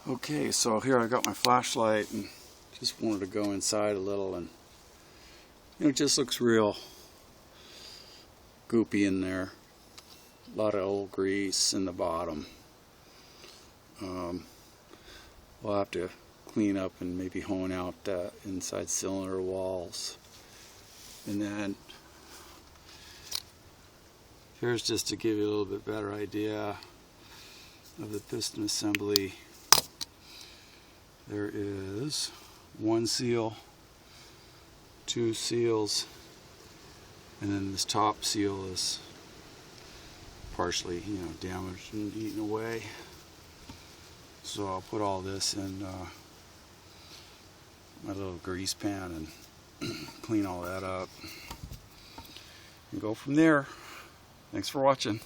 Okay, so here I got my flashlight and just wanted to go inside a little, and it just looks real goopy in there. A lot of old grease in the bottom. We'll have to clean up and maybe hone out the inside cylinder walls. And then here's just to give you a little bit better idea of the piston assembly. There is one seal, two seals, and then this top seal is partially, damaged and eaten away. So I'll put all this in my little grease pan and clean all that up and go from there. Thanks for watching.